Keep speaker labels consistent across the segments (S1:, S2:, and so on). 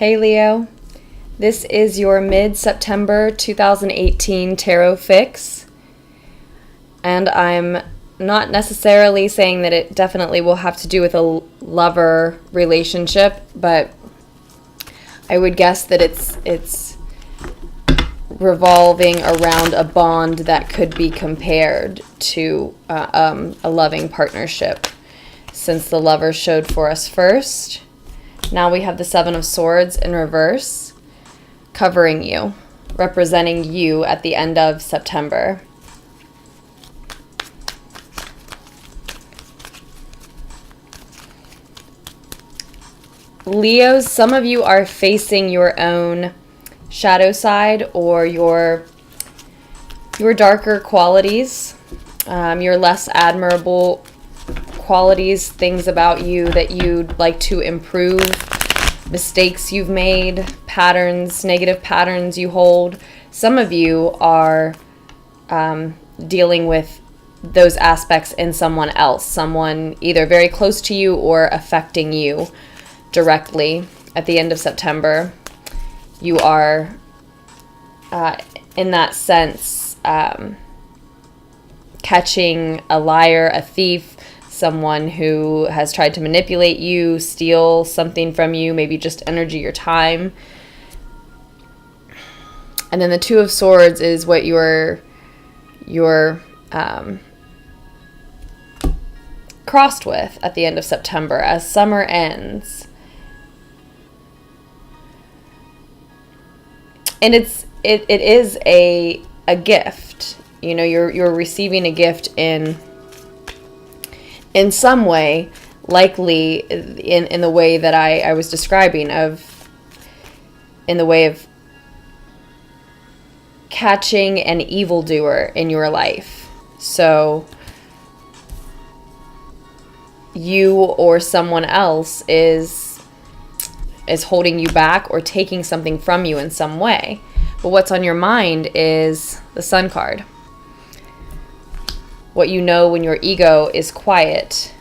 S1: Hey Leo, this is your mid-September 2018 tarot fix, and I'm not necessarily saying that it definitely will have to do with a lover relationship, but I would guess that it's revolving around a bond that could be compared to a loving partnership, since the Lover showed for us first. Now we have the Seven of Swords in reverse, covering you, representing you at the end of September. Leos, some of you are facing your own shadow side or your darker qualities, your less admirable qualities, things about you that you'd like to improve, mistakes you've made, patterns, negative patterns you hold. Some of you are dealing with those aspects in someone else, someone either very close to you or affecting you directly. At the end of September, you are, in that sense, catching a liar, a thief, someone who has tried to manipulate you, steal something from you, maybe just energy or time. And then the Two of Swords is what you're crossed with at the end of September as summer ends. And it is a gift. You know, you're receiving a gift in some way, likely in the way that I was describing, in the way of catching an evildoer in your life. So you or someone else is holding you back or taking something from you in some way. But what's on your mind is the Sun card. What you know when your ego is quiet.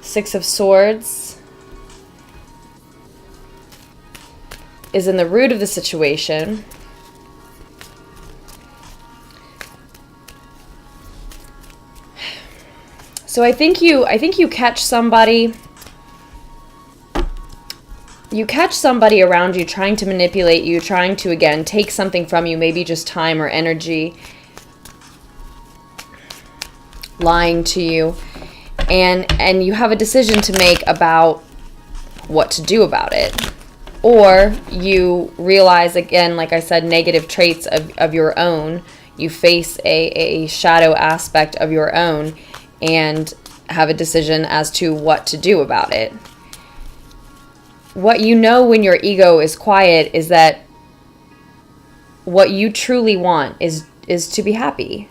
S1: Six of Swords is in the root of the situation. So I think you catch somebody. You catch somebody around you trying to manipulate you, trying to, again, take something from you, maybe just time or energy, lying to you, and you have a decision to make about what to do about it. Or you realize, again, like I said, negative traits of your own. You face a shadow aspect of your own and have a decision as to what to do about it. What you know when your ego is quiet is that what you truly want is to be happy.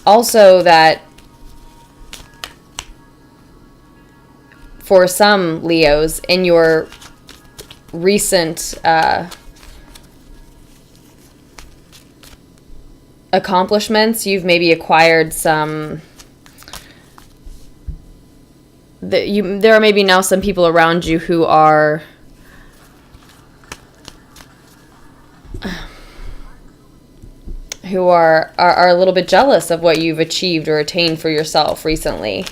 S1: Also, that for some Leos, in your recent accomplishments, you've maybe acquired some... there are maybe now some people around you who are a little bit jealous of what you've achieved or attained for yourself recently.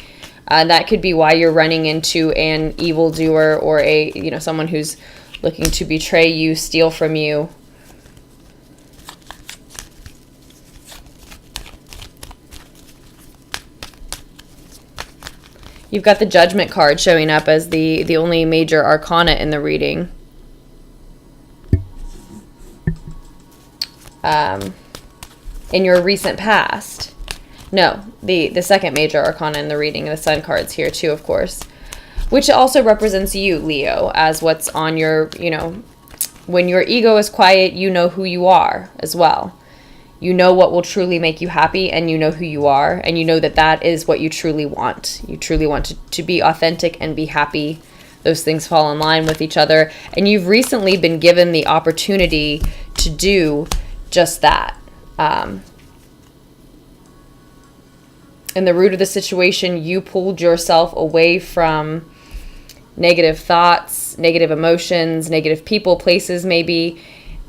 S1: That could be why you're running into an evildoer or someone who's looking to betray you, steal from you. You've got the Judgment card showing up as the only major arcana in the reading. In your recent past. No, the second major arcana in the reading, the Sun card's here too, of course. Which also represents you, Leo, as what's on your, when your ego is quiet, you know who you are as well. You know what will truly make you happy, and you know who you are, and you know that is what you truly want. You truly want to be authentic and be happy. Those things fall in line with each other, and you've recently been given the opportunity to do just that. And in the root of the situation, you pulled yourself away from negative thoughts, negative emotions, negative people, places maybe,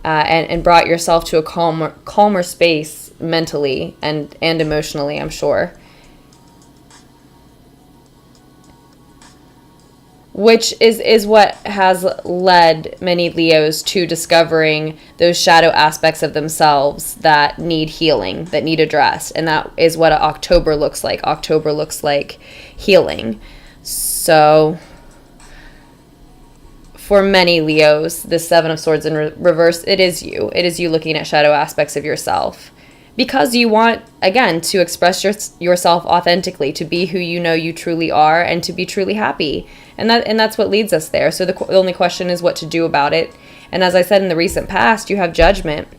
S1: and brought yourself to a calmer space mentally and emotionally, I'm sure. Which is what has led many Leos to discovering those shadow aspects of themselves that need healing, that need addressed. And that is what October looks like. October looks like healing. So for many Leos, the Seven of Swords in reverse, it is you. It is you looking at shadow aspects of yourself. Because you want, again, to express yourself authentically, to be who you know you truly are, and to be truly happy. And that's what leads us there. So the only question is what to do about it. And as I said in the recent past, you have judgment.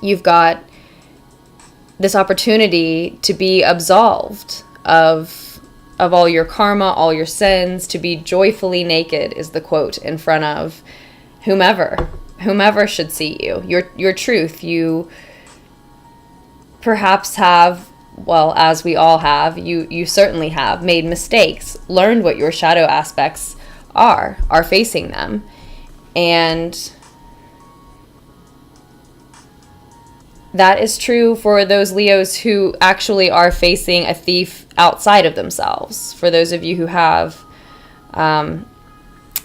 S1: You've got this opportunity to be absolved of all your karma, all your sins, to be joyfully naked is the quote in front of whomever should see you. Your truth. You perhaps have, well, as we all have, you certainly have made mistakes, learned what your shadow aspects are facing them. And that is true for those Leos who actually are facing a thief outside of themselves. For those of you who have an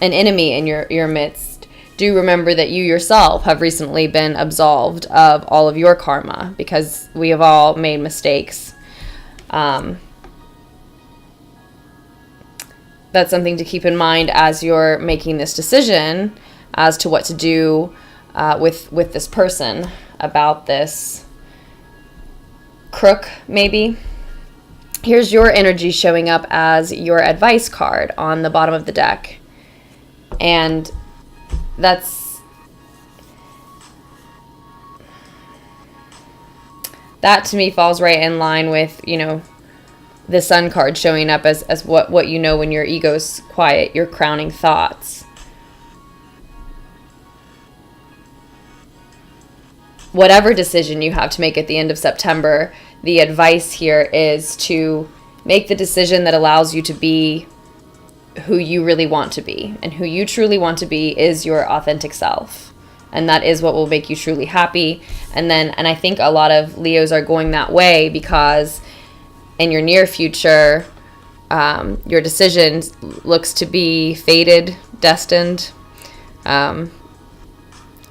S1: enemy in your midst, do remember that you yourself have recently been absolved of all of your karma, because we have all made mistakes. That's something to keep in mind as you're making this decision as to what to do with this person about this crook, maybe. Here's your energy showing up as your advice card on the bottom of the deck. And that to me falls right in line with, the Sun card showing up as what you know when your ego's quiet, your crowning thoughts. Whatever decision you have to make at the end of September, the advice here is to make the decision that allows you to be who you really want to be. And who you truly want to be is your authentic self. And that is what will make you truly happy. And I think a lot of Leos are going that way because in your near future, your decision looks to be fated, destined. I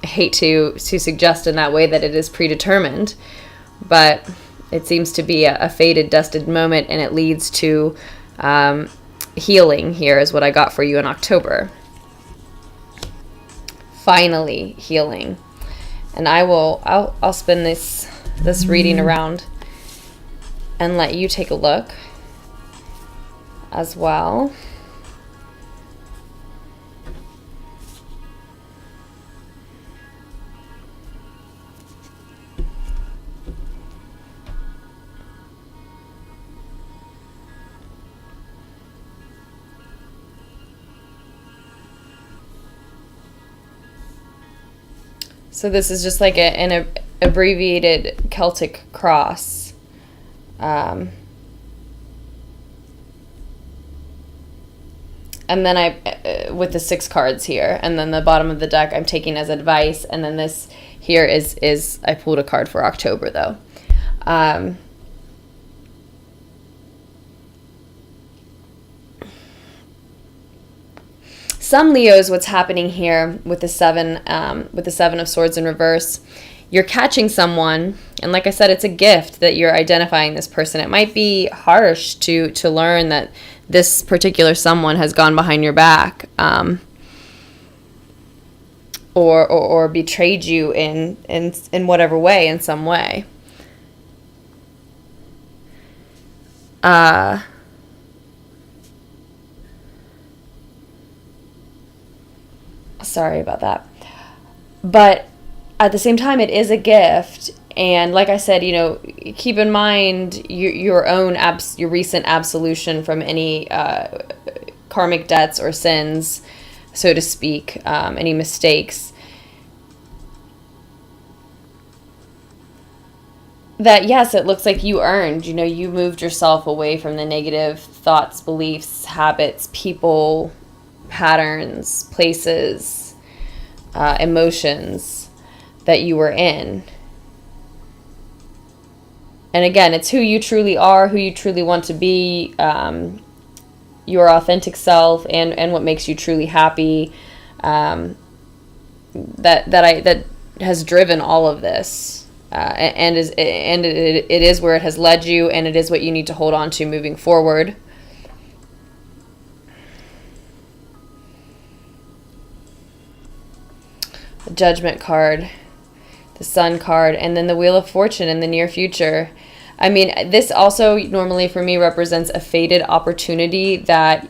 S1: hate to suggest in that way that it is predetermined, but it seems to be a fated, destined moment, and it leads to healing. Here is what I got for you in October. Finally, healing. And I'll spin this reading around and let you take a look as well. So this is just like an abbreviated Celtic cross. And then with the 6 cards here, and then the bottom of the deck I'm taking as advice, and then this here is I pulled a card for October though. Some Leos, what's happening here with the Seven of Swords in reverse, you're catching someone, and like I said, it's a gift that you're identifying this person. It might be harsh to learn that this particular someone has gone behind your back, or betrayed you in whatever way, in some way. Sorry about that. But at the same time, it is a gift. And like I said, keep in mind your recent absolution from any karmic debts or sins, so to speak, any mistakes. that, yes, it looks like you earned, you know, you moved yourself away from the negative thoughts, beliefs, habits, people, patterns, places, emotions that you were in. And again, it's who you truly are, who you truly want to be, your authentic self, and what makes you truly happy. That has driven all of this, and it is where it has led you, and it is what you need to hold on to moving forward. The Judgment card, the Sun card, and then the Wheel of Fortune in the near future. I mean, this also normally for me represents a fated opportunity that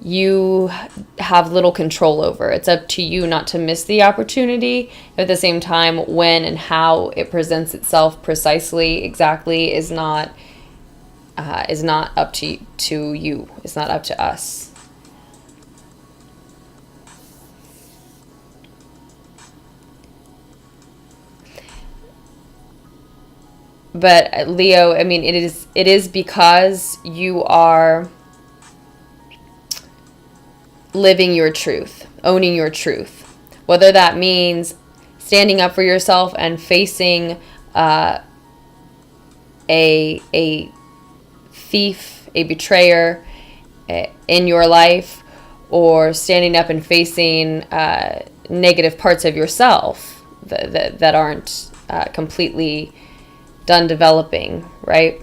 S1: you have little control over. It's up to you not to miss the opportunity. At the same time, when and how it presents itself precisely, exactly, is not up to you. It's not up to us. But Leo, I mean, it is because you are living your truth, owning your truth. Whether that means standing up for yourself and facing a thief, a betrayer in your life, or standing up and facing negative parts of yourself that aren't completely done developing, right?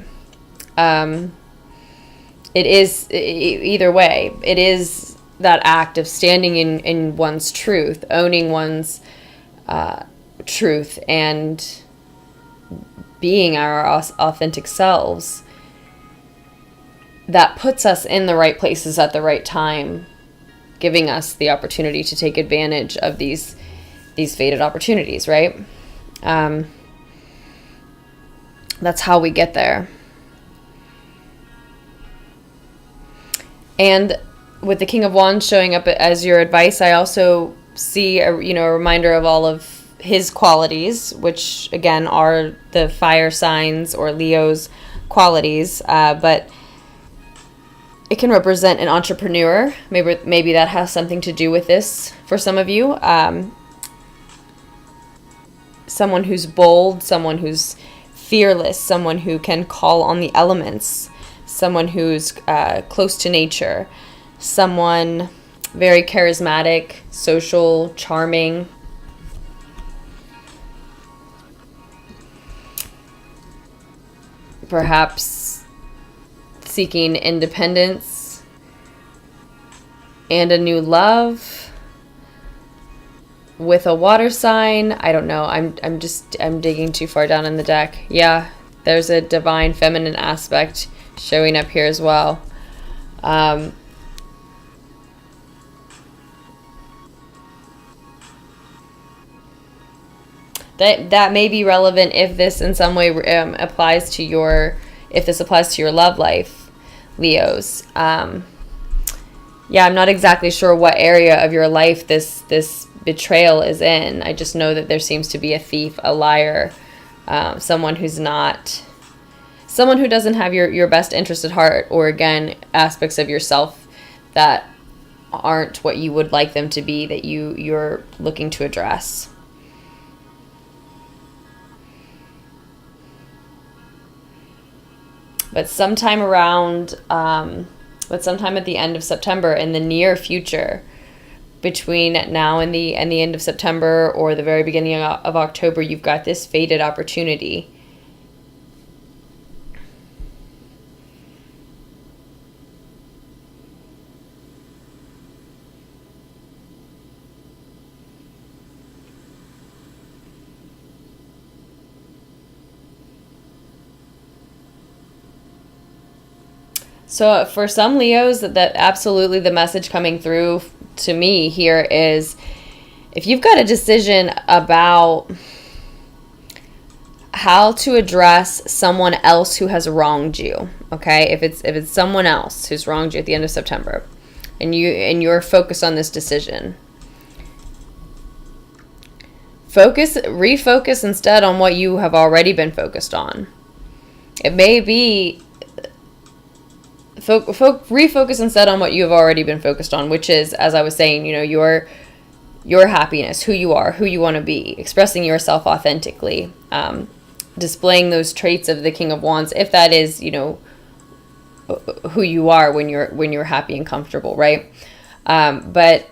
S1: It is, either way, it is that act of standing in one's truth, owning one's truth, and being our authentic selves, that puts us in the right places at the right time, giving us the opportunity to take advantage of these fated opportunities, right? That's how we get there. And with the King of Wands showing up as your advice, I also see a reminder of all of his qualities, which again are the fire signs or Leo's qualities, but it can represent an entrepreneur. Maybe that has something to do with this for some of you. Someone who's bold, someone who's fearless, someone who can call on the elements, someone who's close to nature, someone very charismatic, social, charming. Perhaps seeking independence and a new love. With a water sign, I don't know. I'm digging too far down in the deck. Yeah, there's a divine feminine aspect showing up here as well. That may be relevant if this in some way applies to your love life, Leos. Yeah, I'm not exactly sure what area of your life this betrayal is in. I just know that there seems to be a thief, a liar, someone who doesn't have your best interest at heart, or again, aspects of yourself that aren't what you would like them to be, that you're looking to address. But sometime at the end of September, in the near future, between now and the end of September or the very beginning of October, you've got this fated opportunity. So for some Leos, that absolutely the message coming through to me here is, if you've got a decision about how to address someone else who has wronged you, okay? If it's someone else who's wronged you at the end of September, and you're focused on this decision, refocus instead on what you have already been focused on. It may be refocus instead on what you have already been focused on, which is, as I was saying, your happiness, who you are, who you want to be, expressing yourself authentically, displaying those traits of the King of Wands, if that is, who you are when you're happy and comfortable, right? But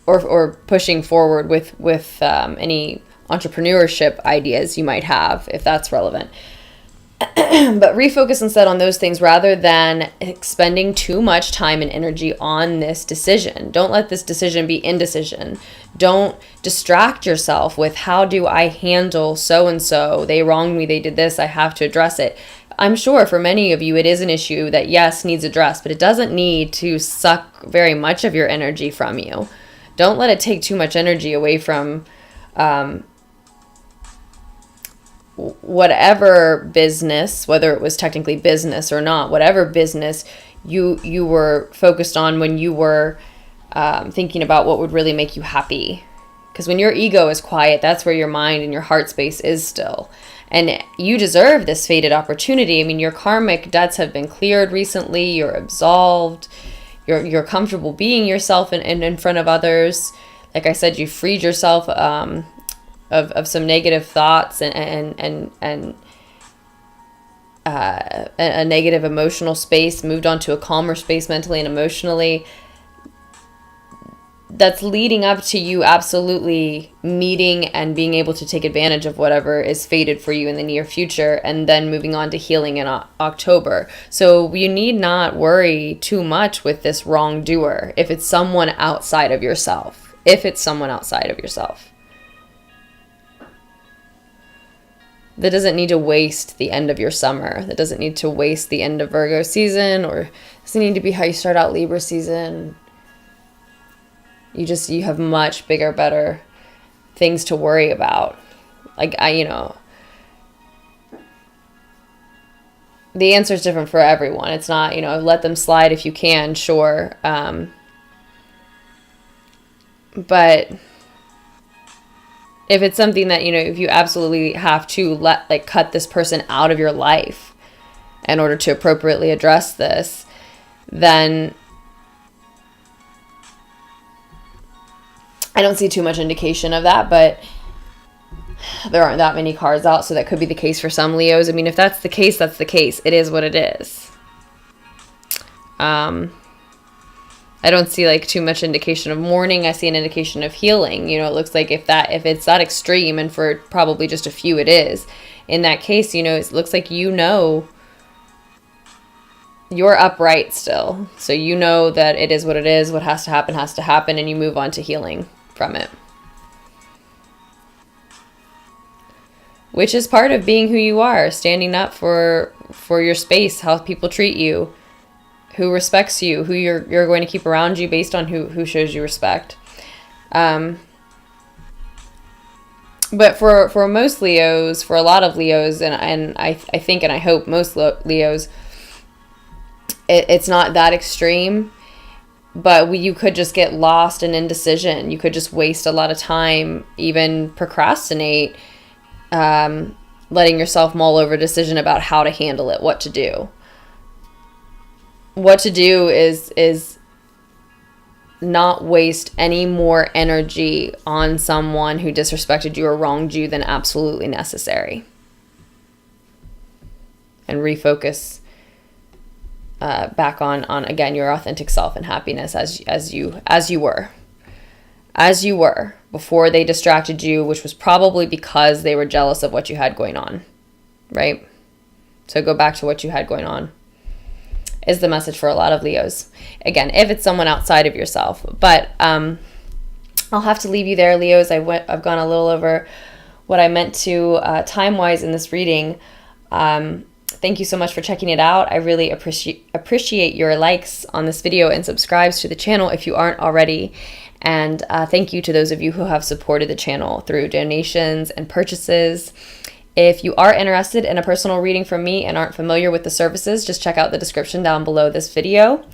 S1: or pushing forward with any entrepreneurship ideas you might have, if that's relevant. But refocus instead on those things rather than expending too much time and energy on this decision. Don't let this decision be indecision. Don't distract yourself with, how do I handle so-and-so? They wronged me, they did this, I have to address it. I'm sure for many of you it is an issue that, yes, needs addressed, but it doesn't need to suck very much of your energy from you. Don't let it take too much energy away from whatever business, whether it was technically business or not, whatever business you were focused on when you were thinking about what would really make you happy. Because when your ego is quiet, that's where your mind and your heart space is still. And you deserve this fated opportunity. I mean, your karmic debts have been cleared recently. You're absolved. You're comfortable being yourself in front of others. Like I said, you freed yourself of some negative thoughts and a negative emotional space, moved on to a calmer space mentally and emotionally. That's leading up to you absolutely meeting and being able to take advantage of whatever is fated for you in the near future, and then moving on to healing in October. So you need not worry too much with this wrongdoer if it's someone outside of yourself. That doesn't need to waste the end of your summer. That doesn't need to waste the end of Virgo season, or doesn't need to be how you start out Libra season. You have much bigger, better things to worry about. Like, the answer is different for everyone. It's not, let them slide if you can, sure. But if it's something that, if you absolutely have to cut this person out of your life in order to appropriately address this, then I don't see too much indication of that, but there aren't that many cards out, so that could be the case for some Leos. I mean, if that's the case, that's the case. It is what it is. I don't see too much indication of mourning. I see an indication of healing. It looks like if it's that extreme, and for probably just a few it is, in that case, it looks like you're upright still. So that it is what it is. What has to happen, and you move on to healing from it. Which is part of being who you are, standing up for your space, how people treat you, who respects you, who you're going to keep around you based on who shows you respect. But for most Leos, for a lot of Leos, and I think and I hope most Leos, it's not that extreme. But you could just get lost in indecision. You could just waste a lot of time, even procrastinate, letting yourself mull over a decision about how to handle it, what to do. What to do is not waste any more energy on someone who disrespected you or wronged you than absolutely necessary. And refocus back on again your authentic self and happiness as you were before they distracted you, which was probably because they were jealous of what you had going on, right? So go back to what you had going on is the message for a lot of Leos. Again, if it's someone outside of yourself, but I'll have to leave you there, Leos. I've gone a little over what I meant to time-wise in this reading. Thank you so much for checking it out. I really appreciate your likes on this video and subscribes to the channel if you aren't already. And thank you to those of you who have supported the channel through donations and purchases. If you are interested in a personal reading from me and aren't familiar with the services, just check out the description down below this video.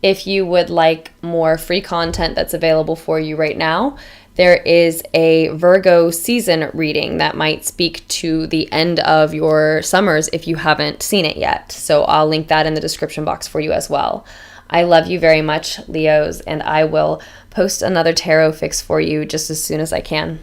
S1: If you would like more free content that's available for you right now, there is a Virgo season reading that might speak to the end of your summers if you haven't seen it yet. So I'll link that in the description box for you as well. I love you very much, Leos, and I will post another tarot fix for you just as soon as I can.